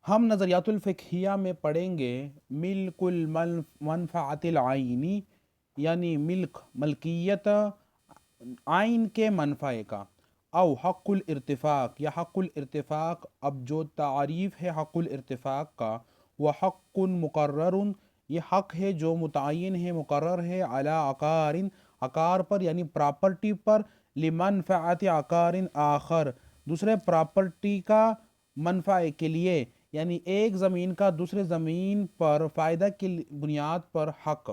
ہم نظریات الفقہیہ میں پڑھیں گے ملک المنفعت العینی، یعنی ملکیت عین کے منفع کا، او حق الارتفاق یا حق الارتفاق۔ اب جو تعریف ہے حق الارتفاق کا، وہ حق مقرر، یہ حق ہے جو متعین ہے، مقرر ہے، علی عقار، عقار پر یعنی پراپرٹی پر، لمنفعت عقار آخر، دوسرے پراپرٹی کا منفع کے لیے، یعنی ایک زمین کا دوسرے زمین پر فائدہ کی بنیاد پر حق۔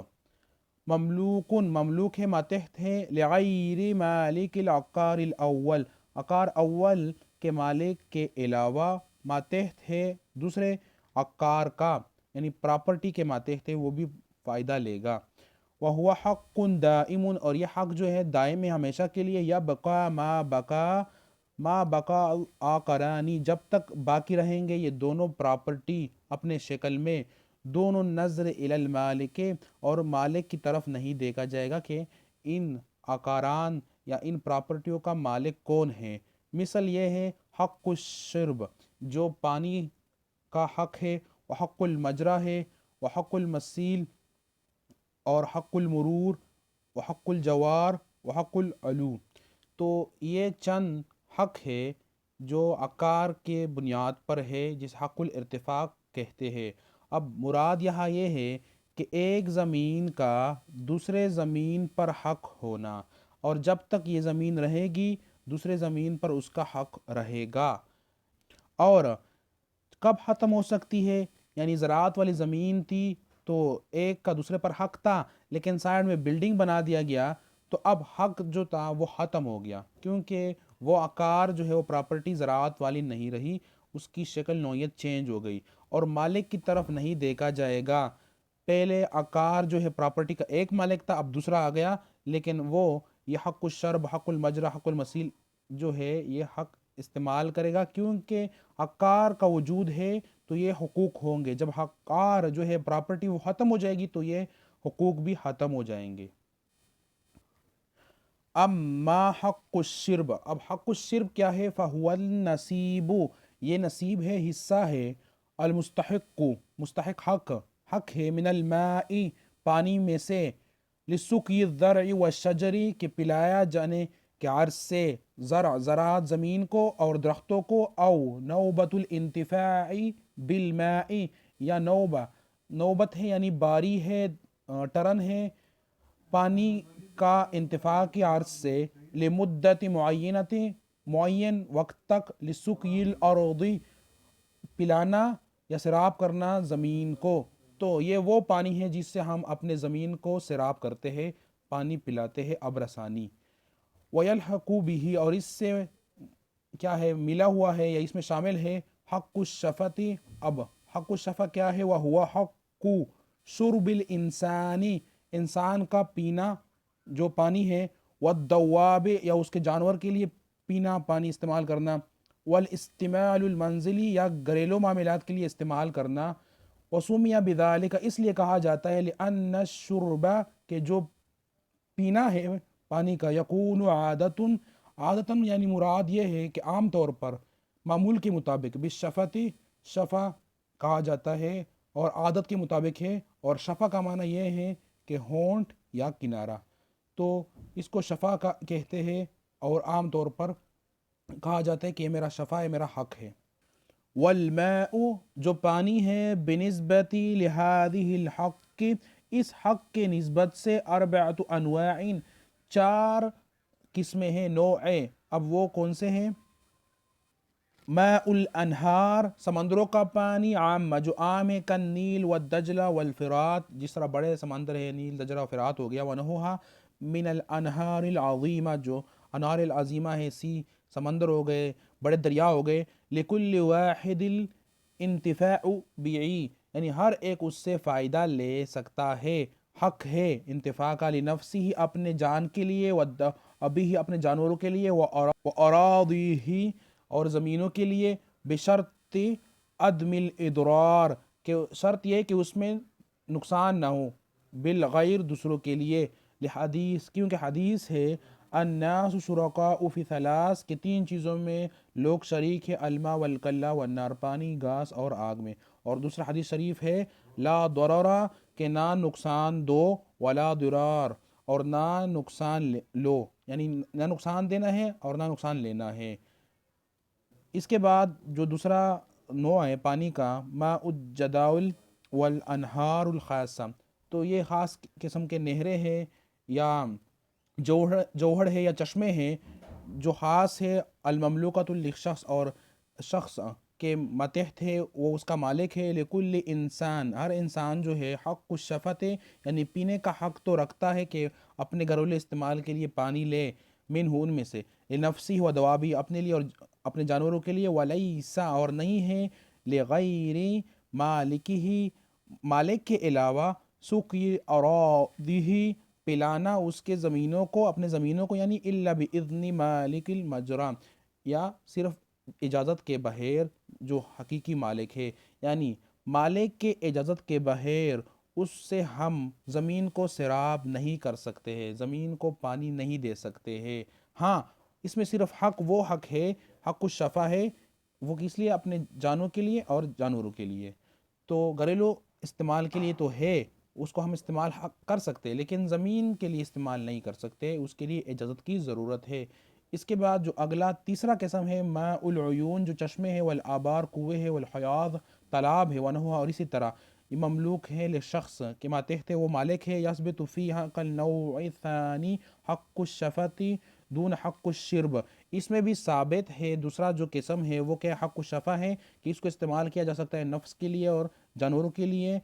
مملوک ہے، ماتحت ہے، لغیر مالک العقار الاول، عقار اول کے مالک کے علاوہ، ماتحت ہے دوسرے عقار کا، یعنی پراپرٹی کے ماتحت ہے، وہ بھی فائدہ لے گا۔ وہو حق دائم، اور یہ حق جو ہے دائم ہے، ہمیشہ کے لیے، یا بقا ما بقا آقرانی، جب تک باقی رہیں گے یہ دونوں پراپرٹی اپنے شکل میں، دونوں نظر الی المالک، اور مالک کی طرف نہیں دیکھا جائے گا کہ ان عقاران یا ان پراپرٹیوں کا مالک کون ہے۔ مثل یہ ہے حق الشرب، جو پانی کا حق ہے، وحق المجرا ہے، وحق المسیل، اور حق المرور، وحق الجوار، وحق العلو۔ تو یہ چند حق ہے جو عقار کے بنیاد پر ہے، جس حق الارتفاق کہتے ہیں۔ اب مراد یہاں یہ ہے کہ ایک زمین کا دوسرے زمین پر حق ہونا، اور جب تک یہ زمین رہے گی دوسرے زمین پر اس کا حق رہے گا۔ اور کب ختم ہو سکتی ہے؟ یعنی زراعت والی زمین تھی تو ایک کا دوسرے پر حق تھا، لیکن سائڈ میں بلڈنگ بنا دیا گیا تو اب حق جو تھا وہ ختم ہو گیا، کیونکہ وہ عقار جو ہے وہ پراپرٹی زراعت والی نہیں رہی، اس کی شکل نوعیت چینج ہو گئی، اور مالک کی طرف نہیں دیکھا جائے گا۔ پہلے عقار جو ہے پراپرٹی کا ایک مالک تھا، اب دوسرا آ گیا، لیکن وہ یہ حق الشرب، حق المجرا، حق المسیل جو ہے یہ حق استعمال کرے گا، کیونکہ عقار کا وجود ہے تو یہ حقوق ہوں گے۔ جب عقار جو ہے پراپرٹی وہ ختم ہو جائے گی تو یہ حقوق بھی ختم ہو جائیں گے۔ اما حق الشرب، اب حق الشرب کیا ہے؟ فہو النصیب، یہ نصیب ہے، حصہ ہے، المستحق، مستحق حق، حق ہے، من الماء، پانی میں سے، لسقی الزرع والشجر، کہ پلایا جانے کے عرض سے زراعت زمین کو اور درختوں کو، او نوبت الانتفاع بالماء، یا نوبت ہے یعنی باری ہے، ٹرن ہے، پانی کا انتفاع کی عرض سے، لمدت معینت، معین وقت تک، لسقی الارض، پلانا یا سیراب کرنا زمین کو۔ تو یہ وہ پانی ہے جس سے ہم اپنے زمین کو سیراب کرتے ہیں، پانی پلاتے ہیں، اب رسانی۔ وَيَلْحَقُ بِهِ، اور اس سے کیا ہے ملا ہوا ہے یا اس میں شامل ہے، حق الشفت۔ اب حق الشفت کیا ہے؟ وَهُوَ حق شرب الانسان، انسان کا پینا جو پانی ہے، والدواب، یا اس کے جانور کے لیے پینا، پانی استعمال کرنا، والاستعمال المنزلی، یا گھریلو معاملات کے لیے استعمال کرنا۔ وسمیٰ بذالک، اس لیے کہا جاتا ہے، لأن الشرب، کہ جو پینا ہے پانی کا، یکون عادتاً یعنی مراد یہ ہے کہ عام طور پر، معمول کے مطابق، بالشفت، شفا کہا جاتا ہے، اور عادت کے مطابق ہے، اور شفا کا معنی یہ ہے کہ ہونٹ یا کنارہ، تو اس کو شفا کا کہتے ہیں، اور عام طور پر کہا جاتا ہے کہ یہ میرا شفا ہے، میرا حق ہے۔ والماء، جو پانی ہے، بنسبت لہذه الحق، اس حق کے نسبت سے، اربعۃ انواع، چار قسمیں ہیں، نوع۔ اب وہ کون سے ہیں؟ ماء الانہار، سمندروں کا پانی، عام جو عام ہے، کن نیل والدجلہ والفرات، جس طرح بڑے سمندر ہے، نیل، دجلہ و فرات ہو گیا، ونحوها من الانہار العظیمہ، جو انہار العظیمہ ہے، سمندر ہو گئے، بڑے دریا ہو گئے، لکل واحد الانتفاع بیعی، یعنی ہر ایک اس سے فائدہ لے سکتا ہے، حق ہے انتفاع کا، لنفسی، اپنے جان کے لیے، ابھی اپنے جانوروں کے لیے، وَأَرَاضِهِ، اور زمینوں کے لیے، بشرط عدم الاضرار، کہ شرط یہ کہ اس میں نقصان نہ ہو، بالغیر، دوسروں کے لیے، لحدیث، کیونکہ حدیث ہے، الناس شرکاء فی ثلاث کہ تین چیزوں میں لوگ شریک ہے، الماء والکلہ والنار پانی، گھاس اور آگ میں۔ اور دوسرا حدیث شریف ہے لا ضرر کہ نہ نقصان دو، ولا ضرار اور نہ نقصان لو، یعنی نہ نقصان دینا ہے اور نہ نقصان لینا ہے۔ اس کے بعد جو دوسرا نوع ہے پانی کا، ماء الجداول والانہار الخاصہ، تو یہ خاص قسم کے نہریں ہیں یا جوہر ہے یا چشمے ہیں جو خاص ہے، المملوکۃ للشخص اور شخص کے ماتحت ہے، وہ اس کا مالک ہے، لکل انسان ہر انسان جو ہے، حق الشفت یعنی پینے کا حق تو رکھتا ہے کہ اپنے گھریلو استعمال کے لیے پانی لے، من ان میں سے، لنفسی و دوابی اپنے لیے اور اپنے جانوروں کے لیے، ولیسا اور نہیں ہے، لغیر مالکہ مالک کے علاوہ، سقی اراضیہ پلانا اس کے زمینوں کو، اپنے زمینوں کو، یعنی الا باذن مالک المجرا یا صرف اجازت کے بغیر جو حقیقی مالک ہے، یعنی مالک کے اجازت کے بغیر اس سے ہم زمین کو سیراب نہیں کر سکتے ہیں، زمین کو پانی نہیں دے سکتے ہیں۔ ہاں اس میں صرف حق وہ حق ہے، حق الشفا ہے، وہ کس لیے؟ اپنے جانوں کے لیے اور جانوروں کے لیے۔ تو گھریلو استعمال کے لیے تو ہے، اس کو ہم استعمال کر سکتے ہیں، لیکن زمین کے لیے استعمال نہیں کر سکتے، اس کے لیے اجازت کی ضرورت ہے۔ اس کے بعد جو اگلا تیسرا قسم ہے ماء العیون، جو چشمے ہے، والآبار کنویں ہے، والحیاض تالاب ہے، ونحوها اور اسی طرح، یہ مملوک ہے لشخص کے ماتحت ہے، وہ مالک ہے، یثبت فیہا کالنوع الثانی حق الشفت دون حق الشرب، اس میں بھی ثابت ہے دوسرا جو قسم ہے وہ کہ حق الشفا ہے، کہ اس کو استعمال کیا جا سکتا ہے نفس کے لیے اور جانوروں کے لیے،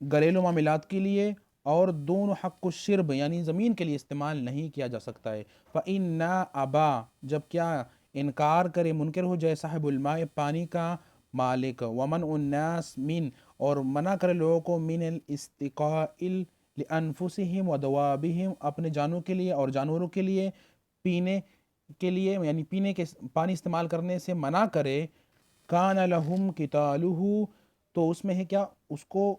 گھریلو معاملات کے لیے، اور دونوں حق الشرب یعنی زمین کے لیے استعمال نہیں کیا جا سکتا ہے۔ فَإِنَّا أَبَا جب کیا انکار کرے، منکر ہو جائے، صاحب الماء پانی کا مالک، ومن الناس من اور منع کرے لوگوں کو، من الاستقاء لانفسہم ودوابہم اپنے جانوں کے لیے اور جانوروں کے لیے پینے کے لیے، یعنی پینے کے پانی استعمال کرنے سے منع کرے، کان لہم قتالہ تو اس میں ہے کیا؟ اس کو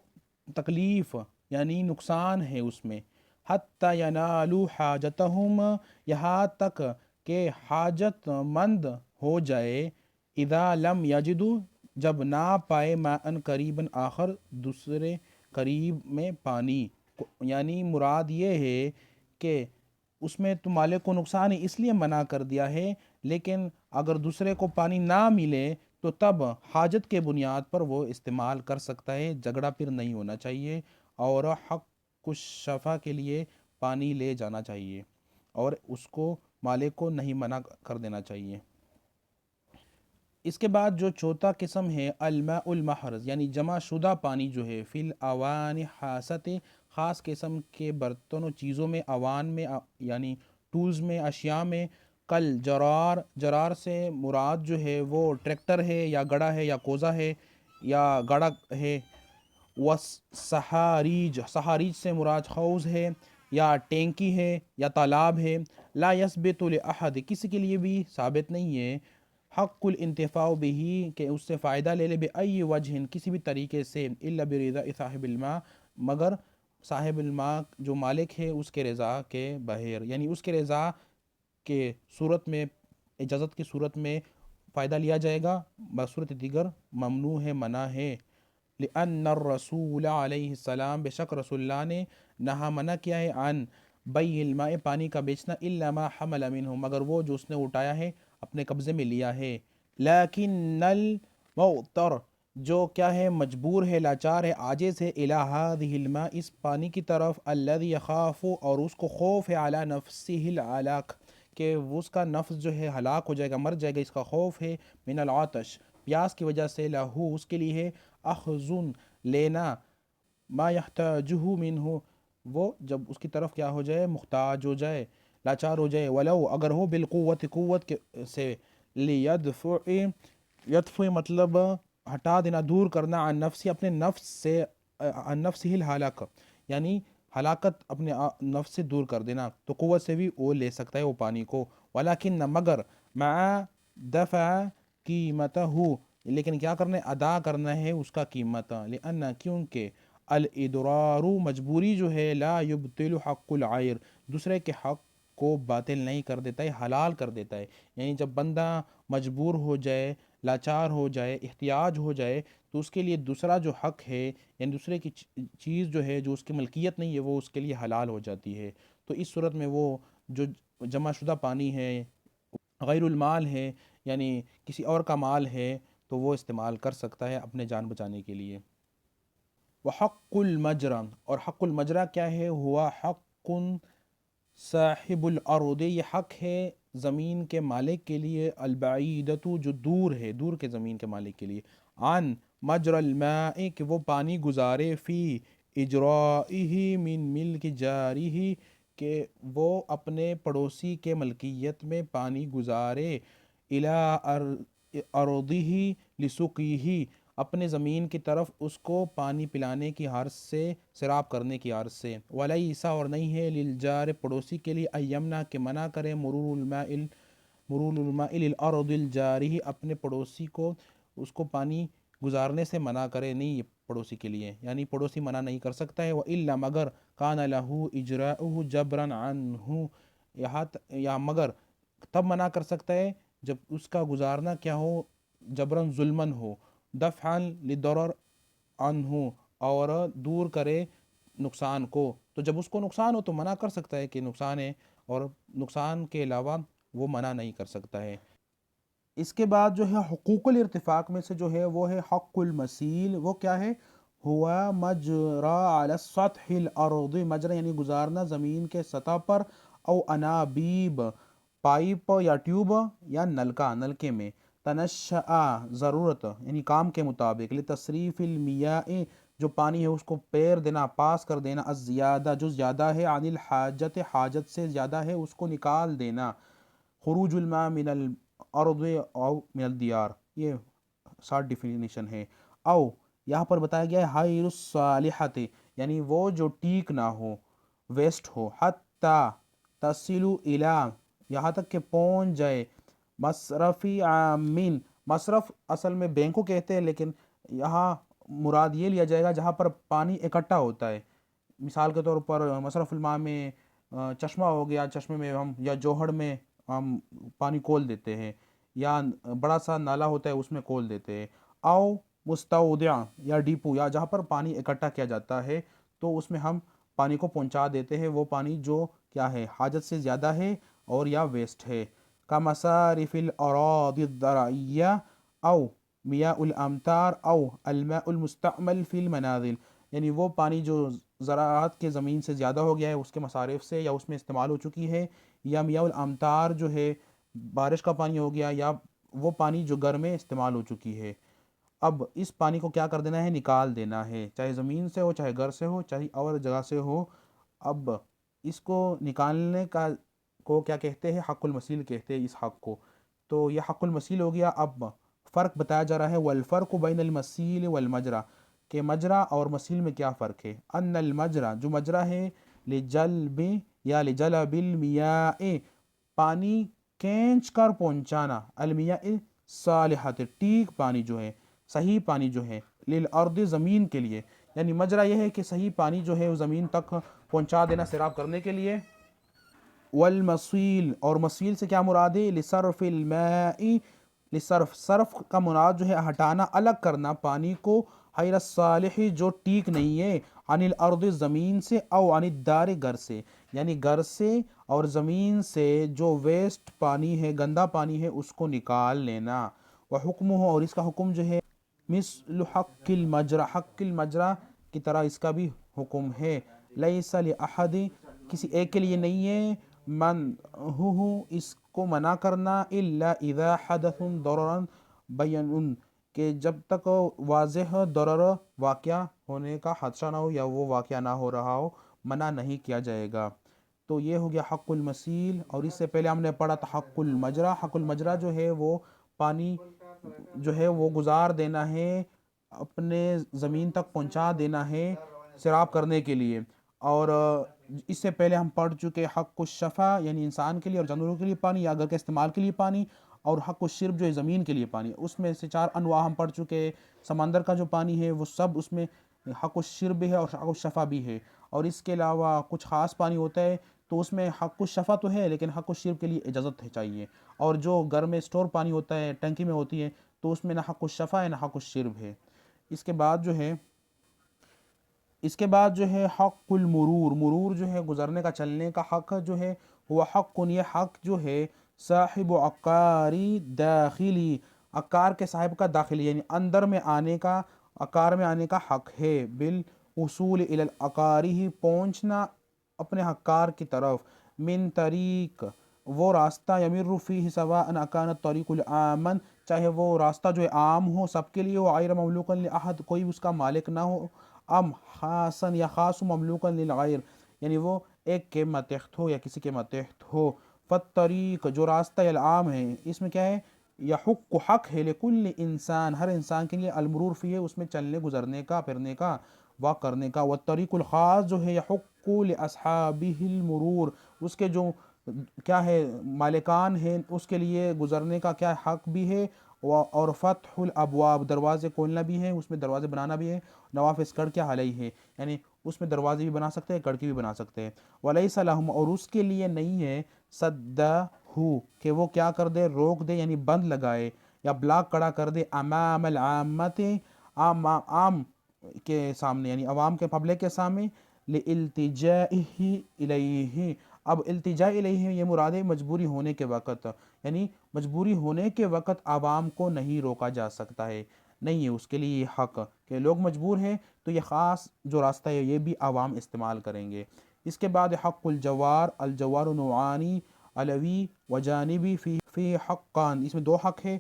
تکلیف یعنی نقصان ہے اس میں، حتی ینالوا حاجتہم یہاں تک کہ حاجت مند ہو جائے، اذا لم یجدوا جب نہ پائے، ماءً قریباً آخر دوسرے قریب میں پانی، یعنی مراد یہ ہے کہ اس میں تو مالک کو نقصان ہے اس لیے منع کر دیا ہے، لیکن اگر دوسرے کو پانی نہ ملے تو تب حاجت کے بنیاد پر وہ استعمال کر سکتا ہے، جھگڑا پھر نہیں ہونا چاہیے، اور حق الشفا کے لیے پانی لے جانا چاہیے اور اس کو مالک کو نہیں منع کر دینا چاہیے۔ اس کے بعد جو چوتھا قسم ہے الماء المحرز یعنی جمع شدہ پانی جو ہے، فی الاوان خاصت خاص قسم کے برتنوں چیزوں میں، اوان میں یعنی ٹولز میں، اشیاء میں، کل جرار جرار سے مراد جو ہے وہ ٹریکٹر ہے یا گڑا ہے یا کوزہ ہے یا گڑا ہے، وسحاریج سحاریج سے مراد حوض ہے یا ٹینکی ہے یا تالاب ہے، لا یثبت لأحد کسی کے لیے بھی ثابت نہیں ہے، حق الانتفاع بہ کہ اس سے فائدہ لے لے، بأی وجہ کسی بھی طریقے سے، الا برضا صاحب الماء مگر صاحب الماء جو مالک ہے اس کے رضا کے بغیر، یعنی اس کے رضا کے صورت میں، اجازت کی صورت میں فائدہ لیا جائے گا، بصورت دیگر ممنوع ہے، منع ہے۔ لأن الرسول علیہ السلام بے شک رسول اللہ نے نہا منع کیا ہے، عن بیع الماء پانی کا بیچنا، الا ما حمل منہ مگر وہ جو اس نے اٹھایا ہے، اپنے قبضے میں لیا ہے، لیکن المعتر جو کیا ہے، مجبور ہے، لاچار ہے، عاجز ہے، الی ہذہ الماء اس پانی کی طرف، الذی یخاف اور اس کو خوف ہے، علی نفسہ الہلاک کہ اس کا نفس جو ہے ہلاک ہو جائے گا، مر جائے گا، اس کا خوف ہے، من العطش پیاس کی وجہ سے، لہو اس کے لیے ہے، اخذن لینا، ما یحتاجہ منہ وہ جب اس کی طرف کیا ہو جائے، محتاج ہو جائے، لاچار ہو جائے، ولو اگر ہو بالقوت قوت سے، لیدفع یدفع مطلب ہٹا دینا، دور کرنا، عن نفسی اپنے نفس سے، عن نفسہ الہلاک یعنی ہلاکت اپنے نفس سے دور کر دینا، تو قوت سے بھی وہ لے سکتا ہے وہ پانی کو، ولیکن مگر مع دفع قیمتہ لیکن کیا کرنا ہے، ادا کرنا ہے اس کا قیمت، لأن کیونکہ الاضرار مجبوری جو ہے، لا یبطل حق العیر دوسرے کے حق کو باطل نہیں کر دیتا ہے، حلال کر دیتا ہے۔ یعنی جب بندہ مجبور ہو جائے، لاچار ہو جائے، احتیاج ہو جائے، تو اس کے لیے دوسرا جو حق ہے، یعنی دوسرے کی چیز جو ہے جو اس کی ملکیت نہیں ہے، وہ اس کے لیے حلال ہو جاتی ہے۔ تو اس صورت میں وہ جو جمع شدہ پانی ہے، غیر المال ہے، یعنی کسی اور کا مال ہے، تو وہ استعمال کر سکتا ہے اپنے جان بچانے کے لیے۔ وحق المجرا، اور حق المجرا کیا ہے؟ ہوا حق صاحب الارض، یہ حق ہے زمین کے مالک کے لیے، البعیدت جو دور ہے، دور کے زمین کے مالک کے لیے، عن مجرى الماء کہ وہ پانی گزارے، فی اجرائہ من ملک جارہ کہ وہ اپنے پڑوسی کے ملکیت میں پانی گزارے، الی ارضہ لسقیہ اپنے زمین کی طرف اس کو پانی پلانے کی غرض سے، سیراب کرنے کی غرض سے، ولیس اور نہیں ہے، للجار پڑوسی کے لیے، ایمنا کہ منع کرے، مرور الماء للارض الجارہ اپنے پڑوسی کو اس کو پانی گزارنے سے منع کرے، نہیں پڑوسی کے لیے، یعنی پڑوسی منع نہیں کر سکتا ہے۔ وَإِلَّا مگر کان لَهُ إِجْرَاؤُهُ جَبْرًا عَنْهُ یا مگر تب منع کر سکتا ہے جب اس کا گزارنا کیا ہو، جبرن ظلمن ہو، دفعا للضرر عنہ اور دور کرے نقصان کو، تو جب اس کو نقصان ہو تو منع کر سکتا ہے کہ نقصان ہے، اور نقصان کے علاوہ وہ منع نہیں کر سکتا ہے۔ اس کے بعد جو ہے حقوق الارتفاق میں سے جو ہے وہ ہے حق المسیل، وہ کیا ہے؟ ہوا مجرا علی سطح الارض، مجرا یعنی گزارنا زمین کے سطح پر، او انابیب پائپ یا ٹیوب یا نلکے میں، تنشأ ضرورت یعنی کام کے مطابق، لتصریف المیاء جو پانی ہے اس کو پیر دینا، پاس کر دینا، الزیادہ جو زیادہ ہے، عن الحاجت حاجت سے زیادہ ہے اس کو نکال دینا، خروج الماء من الارض او من الدیار، یہ شارٹ ڈیفینیشن ہے۔ او یہاں پر بتایا گیا ہے غیر الصالحۃ یعنی وہ جو ٹھیک نہ ہو، ویسٹ ہو، حتی تصل الی یہاں تک کہ پہنچ جائے، مصرفی عامین، مصرف اصل میں بینک کو کہتے ہیں، لیکن یہاں مراد یہ لیا جائے گا جہاں پر پانی اکٹھا ہوتا ہے۔ مثال کے طور پر مصرف الماء میں چشمہ ہو گیا، چشمے میں ہم یا جوہڑ میں ہم پانی کھول دیتے ہیں، یا بڑا سا نالا ہوتا ہے اس میں کھول دیتے ہیں، او مستودع یا ڈیپو یا جہاں پر پانی اکٹھا کیا جاتا ہے تو اس میں ہم پانی کو پہنچا دیتے ہیں، وہ پانی جو کیا ہے حاجت سے زیادہ ہے اور یا ویسٹ ہے۔ کا مصارف الاراضی الزرعیہ او میاء الامطار او الماء المستعمل فی المنازل، یعنی وہ پانی جو زراعت کے زمین سے زیادہ ہو گیا ہے اس کے مصارف سے، یا اس میں استعمال ہو چکی ہے، یا میاء الامطار جو ہے بارش کا پانی ہو گیا، یا وہ پانی جو گھر میں استعمال ہو چکی ہے۔ اب اس پانی کو کیا کر دینا ہے؟ نکال دینا ہے، چاہے زمین سے ہو، چاہے گھر سے ہو، چاہے اور جگہ سے ہو۔ اب اس کو نکالنے کا کو کیا کہتے ہیں؟ حق المسیل کہتے ہیں اس حق کو۔ تو یہ حق المسیل ہو گیا۔ اب فرق بتایا جا رہا ہے، والفرق بین المسیل والمجرا، کہ مجرا اور مسیل میں کیا فرق ہے؟ ان المجرا جو مجرا ہے، لجلب یا لجلب المیاء پانی کھینچ کر پہنچانا، المیاء صالحۃ ٹھیک پانی جو ہے، صحیح پانی جو ہے، للارض زمین کے لیے، یعنی مجرا یہ ہے کہ صحیح پانی جو ہے وہ زمین تک پہنچا دینا سیراب کرنے کے لیے۔ والمسیل اور مسیل سے کیا مراد ہے؟ لصرف الماء، لصرف صرف کا مراد جو ہے ہٹانا، الگ کرنا پانی کو، غیر الصالح جو ٹھیک نہیں ہے، عن الارض زمین سے، او عن الدار گھر سے، یعنی گھر سے اور زمین سے جو ویسٹ پانی ہے، گندا پانی ہے، اس کو نکال لینا۔ وحکمہ اور اس کا حکم جو ہے، مثل حق المجرا، حق المجرا کی طرح اس کا بھی حکم ہے، لیس لأحد کسی ایک کے لیے نہیں ہے، منعہ اس کو منع کرنا، الا اذا حدث ضررا بین کہ جب تک واضح ضرر واقع ہونے کا خدشہ نہ ہو یا وہ واقع نہ ہو رہا ہو، منع نہیں کیا جائے گا۔ تو یہ ہو گیا حق المسیل، اور اس سے پہلے ہم نے پڑھا تھا حق المجرا۔ حق المجرا جو ہے وہ پانی جو ہے وہ گزار دینا ہے، اپنے زمین تک پہنچا دینا ہے سیراب کرنے کے لیے۔ اور اس سے پہلے ہم پڑھ چکے حق الشفا یعنی انسان کے لیے اور جانوروں کے لیے پانی، یا گھر کے استعمال کے لیے پانی، اور حق الشرب جو ہے زمین کے لیے پانی۔ اس میں سے 4 انواع ہم پڑھ چکے، سمندر کا جو پانی ہے وہ سب اس میں حق الشرب ہے اور حق الشفا بھی ہے، اور اس کے علاوہ کچھ خاص پانی ہوتا ہے تو اس میں حق الشفا تو ہے لیکن حق الشرب کے لیے اجازت ہے چاہیے، اور جو گھر میں اسٹور پانی ہوتا ہے ٹنکی میں ہوتی ہے تو اس میں نہ حق الشفا ہے نہ حق الشرب ہے۔ اس کے بعد جو ہے حق المرور، مرور جو ہے گزرنے کا چلنے کا حق جو ہے، وہ حق، یہ حق جو ہے صاحب عقاری داخلی، عقار کے صاحب کا داخلی یعنی اندر میں آنے کا، عقار میں آنے کا حق ہے، بالوصول الی العقاری ہی پہنچنا اپنے عقار کی طرف، من طریق وہ راستہ، یمر فیہ سواء اکان الطریق العاما، چاہے وہ راستہ جو ہے عام ہو سب کے لیے ہو، غیر مملوکا لاحد کوئی اس کا مالک نہ ہو، ام خاصا یا خاص مملوکا للغیر یعنی وہ ایک کے ماتحت ہو یا کسی کے ماتحت ہو، فالطریق جو راستہ العام ہے اس میں کیا ہے، یحق حق ہے، لکل انسان ہر انسان کے لیے، المرور فیہ اس میں چلنے گزرنے کا، پھرنے کا، واک کرنے کا، والطریق الخاص جو ہے یحق لاصحابہ المرور اس کے جو کیا ہے مالکان ہیں اس کے لیے گزرنے کا کیا حق بھی ہے، اور فتح الابواب دروازے کھولنا بھی ہے، اس میں دروازے بنانا بھی ہے، نوافذ کڑکیاں علیہ ہے یعنی اس میں دروازے بھی بنا سکتے ہیں کڑکی بھی بنا سکتے ہیں، ولیس لہم اور اس کے لیے نہیں ہے، صدہ کہ وہ کیا کر دے، روک دے یعنی بند لگائے یا بلاک کڑا کر دے، امام العامت عام کے سامنے یعنی عوام کے پبلک کے سامنے، لالتجائہ الیہ اب التجاء الیہ یہ مراد ہے مجبوری ہونے کے وقت، یعنی مجبوری ہونے کے وقت عوام کو نہیں روکا جا سکتا ہے، نہیں ہے اس کے لیے یہ حق کہ لوگ مجبور ہیں تو یہ خاص جو راستہ ہے یہ بھی عوام استعمال کریں گے۔ اس کے بعد حق الجوار، الجوار نوعانی علوی و جانبی فی حقان، اس میں دو حق ہے۔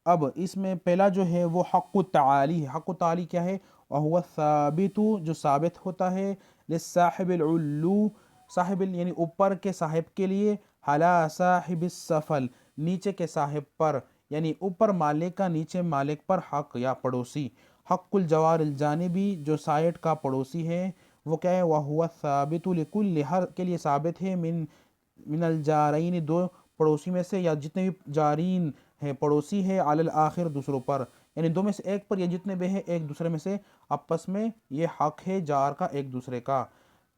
اب اس میں پہلا جو ہے وہ حق التعالی ہے، حق التعالی کیا ہے، وہو ثابت جو ثابت ہوتا ہے، للصاحب العلو صاحب یعنی اوپر کے صاحب کے لیے، علی صاحب السفل نیچے کے صاحب پر، یعنی اوپر مالک کا نیچے مالک پر حق یا پڑوسی، حق الجوار الجانبی جو سائٹ کا پڑوسی ہے وہ کیا ہے، وہو ثابت لکل ہر کے لیے ثابت ہے، من الجارین دو پڑوسی میں سے یا جتنے بھی جارین ہے پڑوسی ہے، علی الآخر دوسروں پر یعنی دو میں سے ایک پر یا جتنے بھی ہے ایک دوسرے میں سے آپس میں یہ حق ہے جار کا ایک دوسرے کا۔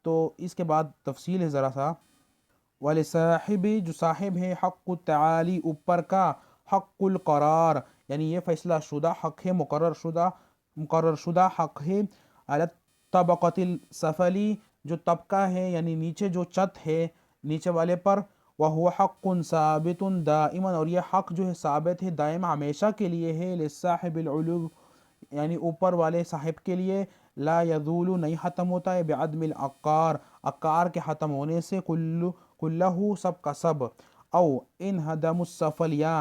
تو اس کے بعد تفصیل ہے ذرا سا، وَلِصَاحِبِ جو صاحب ہے، حق التعالی اوپر کا، حق القرار یعنی یہ فیصلہ شدہ حق ہے، مقرر شدہ حق ہے، علی الطبقۃ السفلی جو طبقہ ہے یعنی نیچے جو چھت ہے نیچے والے پر، وَهُوَ حَقٌ ثَابِتٌ دَائِمًا اور یہ حق جو ہے ثابت ہے دائم ہمیشہ کے لیے ہے، لِلصَّاحِبِ الْعُلُوِّ یعنی اوپر والے صاحب کے لیے، لا یزول نہیں ختم ہوتا ہے، بعدم العقار عقار کے ختم ہونے سے، کلہ سب کا سب، او ان ہدم السفل یا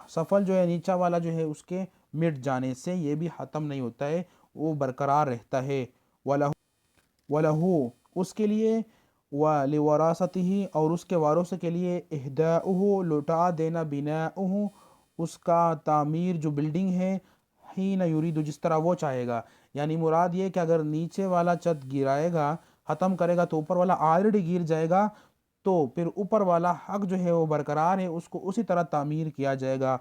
سفل جو ہے نیچا والا جو ہے اس کے مٹ جانے سے یہ بھی ختم نہیں ہوتا ہے، وہ برقرار رہتا ہے، وَلَهُ اس کے لیے، وَلِوَرَاثَتِهِ اور اس کے وارث کے لیے، اہداؤہ لوٹا دینا، بناؤہ اس کا تعمیر جو بلڈنگ ہے، حین یرید جس طرح وہ چاہے گا، یعنی مراد یہ کہ اگر نیچے والا چھت گرائے گا ختم کرے گا تو اوپر والا آلریڈی گر جائے گا، تو پھر اوپر والا حق جو ہے وہ برقرار ہے، اس کو اسی طرح تعمیر کیا جائے گا،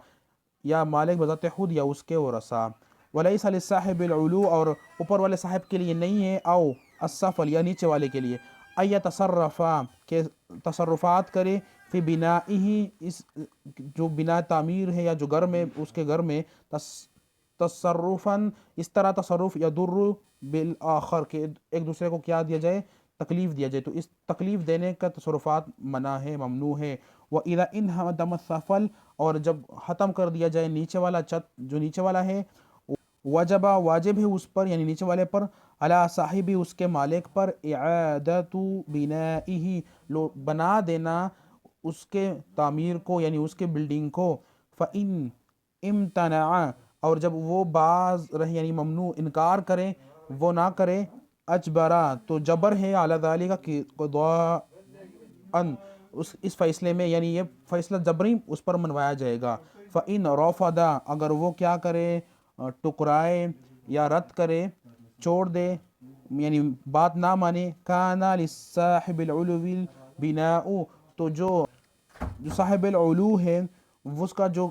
یا مالک بذات خود یا اس کے ورثاء، ولیس للصاحب العلو اور اوپر والے صاحب کے لیے نہیں ہے، او السفل یا نیچے والے کے لیے، ای تصرفا کہ تصرفات کرے، فی بنائہ اس جو بنا تعمیر ہے یا جو گھر میں اس کے گھر میں، تصرفاً اس طرح تصرف، یضر بالآخر کہ ایک دوسرے کو کیا دیا جائے، تکلیف دیا جائے، تو اس تکلیف دینے کا تصرفات منع ہے، ممنوع ہے، وَإِذَا انْهَدَمَ السَّفَلُ اور جب ختم کر دیا جائے نیچے والا چھت جو نیچے والا ہے، وجبہ واجب ہے اس پر یعنی نیچے والے پر، علی صاحبی اس کے مالک پر، اعادۃ بنائہ بنا دینا اس کے تعمیر کو یعنی اس کے بلڈنگ کو، فَإِنْ امتنع اور جب وہ باز رہے یعنی ممنوع انکار کرے وہ نہ کرے، اجبرا تو جبر ہے، علی ذالک کہ قضاءً اس فیصلے میں یعنی یہ فیصلہ جبری اس پر منوایا جائے گا، فَإِنْ رَفَضَ اگر وہ کیا کرے، ٹکرائے یا رد کرے، چھوڑ دے یعنی بات نہ مانے، کان للصاحب العلو البناء تو جو صاحب العلو ہے اس کا جو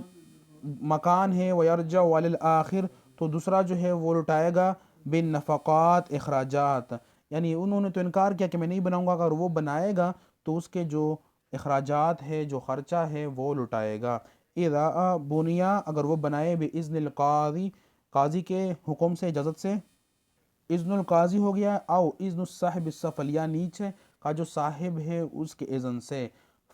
مکان ہے، ویرجع علی الآخر تو دوسرا جو ہے وہ لٹائے گا، بالنفقات اخراجات یعنی انہوں نے تو انکار کیا کہ میں نہیں بناؤں گا، اگر وہ بنائے گا تو اس کے جو اخراجات ہے، جو خرچہ ہے وہ لٹائے گا۔ اذا بنیا، اگر وہ بنائے باذن القاضی، قاضی کے حکم سے، اجازت سے، اذن القاضی ہو گیا، او اذن الصاحب السفل، یا نیچے کا جو صاحب ہے اس کے اذن سے،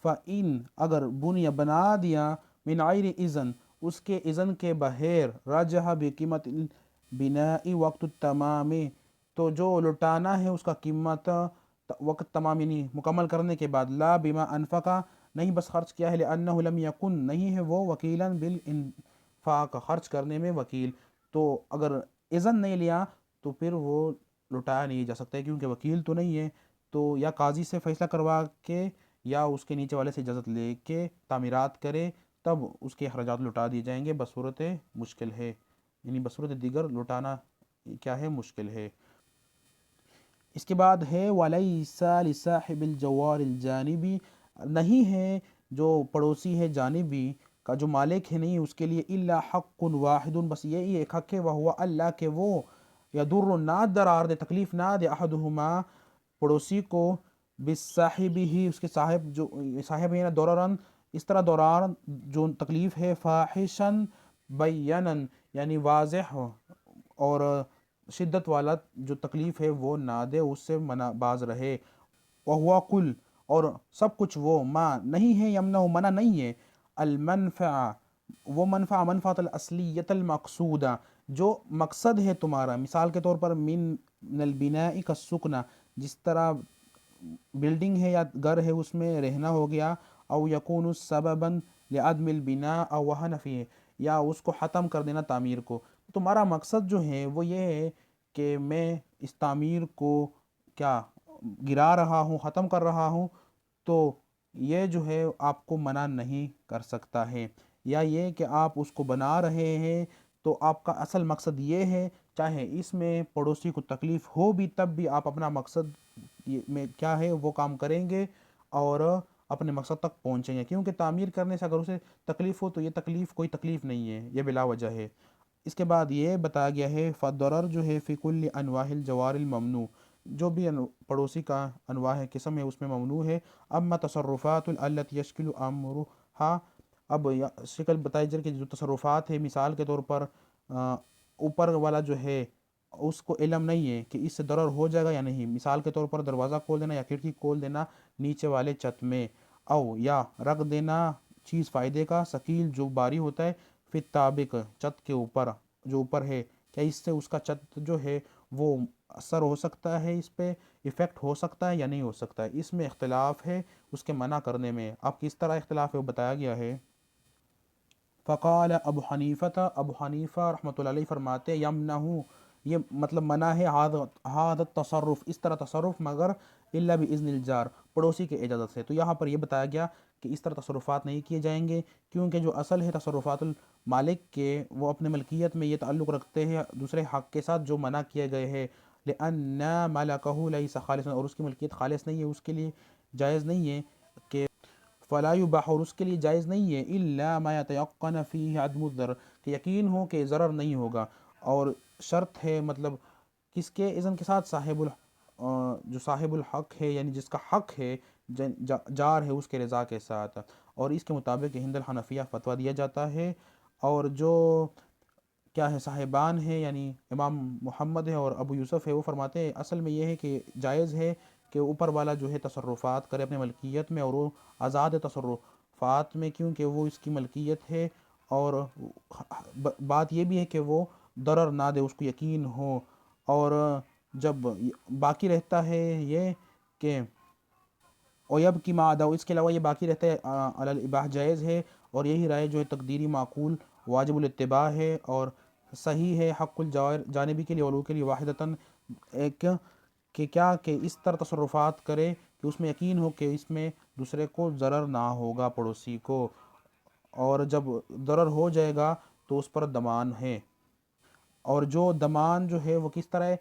فَإِن، اگر بنیا بنا دیا، من غیر اذن، اس کے اذن کے بغیر، راجہ بقیمت البناء وقت التمام، تو جو لٹانا ہے اس کا قیمت وقت تمام یعنی مکمل کرنے کے بعد، لا بما انفقا، نہیں بس خرچ کیا ہے، لأنہ لم یکن، نہیں ہے وہ، وکیلا بالانفاق، خرچ کرنے میں وکیل، تو اگر اذن نہیں لیا تو پھر وہ لٹایا نہیں جا سکتا ہے، کیونکہ وکیل تو نہیں ہے، تو یا قاضی سے فیصلہ کروا کے یا اس کے نیچے والے سے اجازت لے کے تعمیرات کرے، تب اس کے اخراجات لٹا دیے جائیں گے، بصورت مشکل ہے، یعنی بصورت دیگر لٹانا کیا ہے، مشکل ہے۔ اس کے بعد ہے وَلَيْسَ لِصَاحِبِ الْجَوَارِ الْجَانِبِ، نہیں ہے جو پڑوسی ہے جانبی کا، جو مالک ہے، نہیں اس کے لیے الا حق واحد، بس یہی ایک حق ہے، وہو اللہ، کہ وہ یضر، نہ درار دے، تکلیف نہ دے، احدہما، پڑوسی کو، بالصاحب ہی، اس کے صاحب، جو صاحب ہے نا، دورارن، اس طرح دورار جو تکلیف ہے، فاحشن بیانن، یعنی واضح اور شدت والا جو تکلیف ہے وہ نہ دے، اس سے منع باز رہے، وہوا کل، اور سب کچھ وہ، ما نہیں ہے، یمنع منع نہیں ہے، المنفع، وہ منفع، منفعت الاصلیت المقصودہ، جو مقصد ہے تمہارا، مثال کے طور پر من البناء کا سکنا، جس طرح بلڈنگ ہے یا گھر ہے اس میں رہنا ہو گیا، او یکون سببا لعدم البناء او وہن فیہ، یا اس کو ختم کر دینا تعمیر کو، تمہارا مقصد جو ہے وہ یہ ہے کہ میں اس تعمیر کو کیا گرا رہا ہوں، ختم کر رہا ہوں، تو یہ جو ہے آپ کو منع نہیں کر سکتا ہے، یا یہ کہ آپ اس کو بنا رہے ہیں تو آپ کا اصل مقصد یہ ہے، چاہے اس میں پڑوسی کو تکلیف ہو بھی تب بھی آپ اپنا مقصد میں کیا ہے وہ کام کریں گے اور اپنے مقصد تک پہنچیں گے، کیونکہ تعمیر کرنے سے اگر اسے تکلیف ہو تو یہ تکلیف کوئی تکلیف نہیں ہے، یہ بلا وجہ ہے۔ اس کے بعد یہ بتایا گیا ہے فالضرر جو ہے فی کل انواع الجوار الممنوع، جو بھی پڑوسی کا انواع ہے، قسم ہے، اس میں ممنوع ہے۔ اما تصرفات التي يشكل امرها، اب شکل بتائی جائے کہ جو تصرفات ہے، مثال کے طور پر اوپر والا جو ہے اس کو علم نہیں ہے کہ اس سے ضرر ہو جائے گا یا نہیں، مثال کے طور پر دروازہ کھول دینا یا کھڑکی کھول دینا نیچے والے چھت میں، او یا رکھ دینا چیز فائدے کا، ثقیل جو باری ہوتا ہے، پھر طابق چھت کے اوپر، جو اوپر ہے، کیا اس سے اس کا چھت جو ہے وہ اثر ہو سکتا ہے، اس پہ ایفیکٹ ہو سکتا ہے یا نہیں ہو سکتا ہے، اس میں اختلاف ہے اس کے منع کرنے میں، اب کس طرح اختلاف ہے وہ بتایا گیا ہے۔ فقال ابو حنیفہ، ابو حنیفہ رحمۃ اللہ علیہ فرماتے ہیں، یمنع، یہ مطلب منع ہے، حادت تصرف، اس طرح تصرف، مگر الا باذن الجار، پڑوسی کے اجازت سے، تو یہاں پر یہ بتایا گیا کہ اس طرح تصرفات نہیں کیے جائیں گے، کیونکہ جو اصل ہے تصرفات المالک کے، وہ اپنے ملکیت میں یہ تعلق رکھتے ہیں دوسرے حق کے ساتھ جو منع کیے گئے ہیں، لأن ملکہ لیس خالصا، اور اس کی ملکیت خالص نہیں ہے، اس کے لیے جائز نہیں ہے کہ فلا یباح، اور اس کے لیے جائز نہیں ہے، الا ما یتیقن فیہ عدم الضرر، کہ یقین ہو کہ ضرر نہیں ہوگا، اور شرط ہے، مطلب کس کے اذن کے ساتھ، جو صاحب الحق ہے، یعنی جس کا حق ہے، جار ہے، اس کے رضا کے ساتھ، اور اس کے مطابق ہند الحنفیہ فتویٰ دیا جاتا ہے، اور جو کیا ہے صاحبان ہے، یعنی امام محمد ہے اور ابو یوسف ہے، وہ فرماتے ہیں اصل میں یہ ہے کہ جائز ہے کہ اوپر والا جو ہے تصرفات کرے اپنے ملکیت میں، اور وہ آزاد ہے تصرفات میں، کیونکہ وہ اس کی ملکیت ہے، اور بات یہ بھی ہے کہ وہ ضرر نہ دے، اس کو یقین ہو، اور جب باقی رہتا ہے یہ کہ اویب کی مادہ، اس کے علاوہ یہ باقی رہتا ہے علی الاباح، جائز ہے، اور یہی رائے جو ہے تقدیری معقول واجب الاتباع ہے، اور صحیح ہے حق الجانبی کے لیے، اولو کے لیے واحدتاً، ایک کہ کیا کہ اس طرح تصرفات کرے کہ اس میں یقین ہو کہ اس میں دوسرے کو ضرر نہ ہوگا، پڑوسی کو، اور جب ضرر ہو جائے گا تو اس پر ضمان ہے، اور جو ضمان جو ہے وہ کس طرح ہے،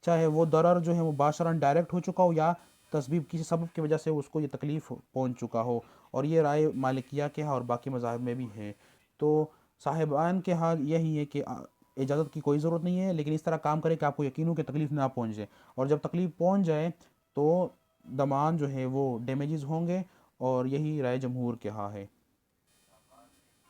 چاہے وہ ضرر جو ہے مباشراً ڈائریکٹ ہو چکا ہو، یا تسبیب کسی سبب کی وجہ سے اس کو یہ تکلیف پہنچ چکا ہو، اور یہ رائے مالکیہ کے ہاں اور باقی مذاہب میں بھی ہے، تو صاحبان کے حال یہی ہے کہ اجازت کی کوئی ضرورت نہیں ہے، لیکن اس طرح کام کرے کہ آپ کو یقین ہو کہ تکلیف نہ پہنچ جائے، اور جب تکلیف پہنچ جائے تو ضمان جو ہے وہ ڈیمیجز ہوں گے، اور یہی رائے جمہور کے ہاں ہے۔